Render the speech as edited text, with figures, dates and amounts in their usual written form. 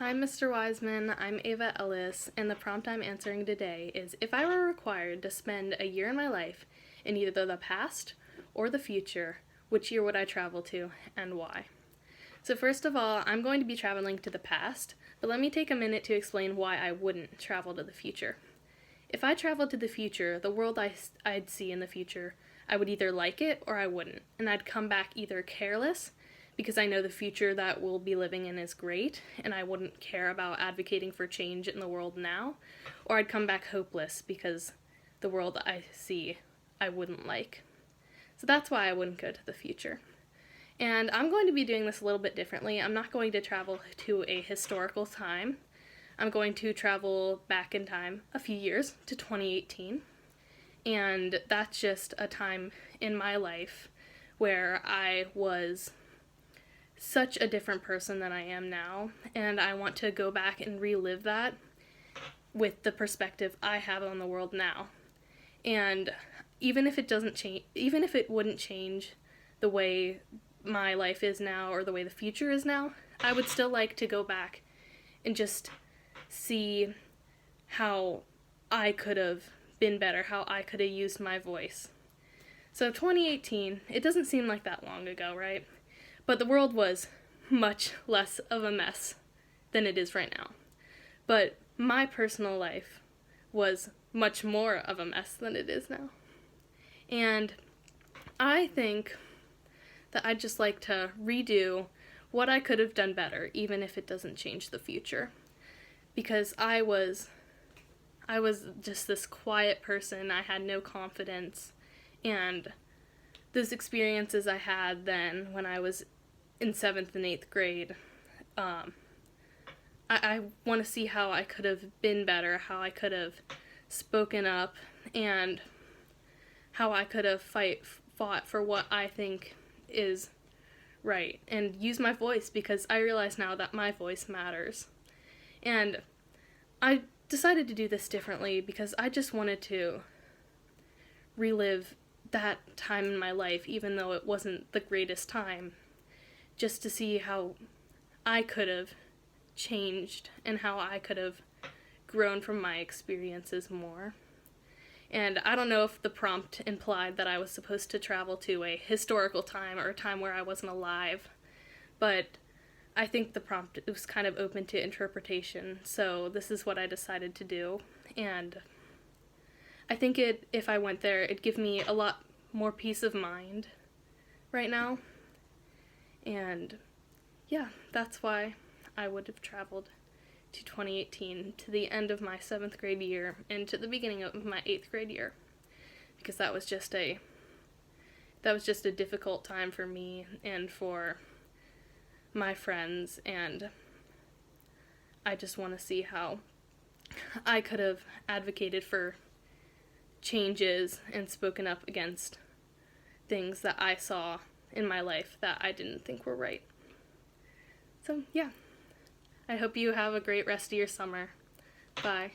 Hi, Mr. Wiseman. I'm Ava Ellis, and the prompt I'm answering today is if I were required to spend a year in my life in either the past or the future, which year would I travel to and why? So, first of all, I'm going to be traveling to the past, but let me take a minute to explain why I wouldn't travel to the future. If I traveled to the future, the world I'd see in the future, I would either like it or I wouldn't, and I'd come back either careless, because I know the future that we'll be living in is great, and I wouldn't care about advocating for change in the world now, or I'd come back hopeless because the world I see I wouldn't like. So that's why I wouldn't go to the future. And I'm going to be doing this a little bit differently. I'm not going to travel to a historical time. I'm going to travel back in time a few years to 2018. And that's just a time in my life where I was such a different person than I am now, and I want to go back and relive that with the perspective I have on the world now. And even if it wouldn't change the way my life is now or the way the future is now, I would still like to go back and just see how I could have been better, how I could have used my voice. So 2018, it doesn't seem like that long ago, right? But the world was much less of a mess than it is right now. But my personal life was much more of a mess than it is now. And I think that I'd just like to redo what I could have done better, even if it doesn't change the future. Because I was just this quiet person. I had no confidence, and those experiences I had then when I was in 7th and 8th grade, I want to see how I could have been better, how I could have spoken up, and how I could have fought for what I think is right, and use my voice, because I realize now that my voice matters. And I decided to do this differently because I just wanted to relive that time in my life, even though it wasn't the greatest time, just to see how I could have changed and how I could have grown from my experiences more. And I don't know if the prompt implied that I was supposed to travel to a historical time or a time where I wasn't alive, but I think the prompt was kind of open to interpretation, so this is what I decided to do. And I think if I went there, it'd give me a lot more peace of mind right now. And yeah, that's why I would have traveled to 2018, to the end of my 7th grade year and to the beginning of my 8th grade year, because that was just a difficult time for me and for my friends, and I just want to see how I could have advocated for changes and spoken up against things that I saw in my life that I didn't think were right. So yeah, I hope you have a great rest of your summer. Bye.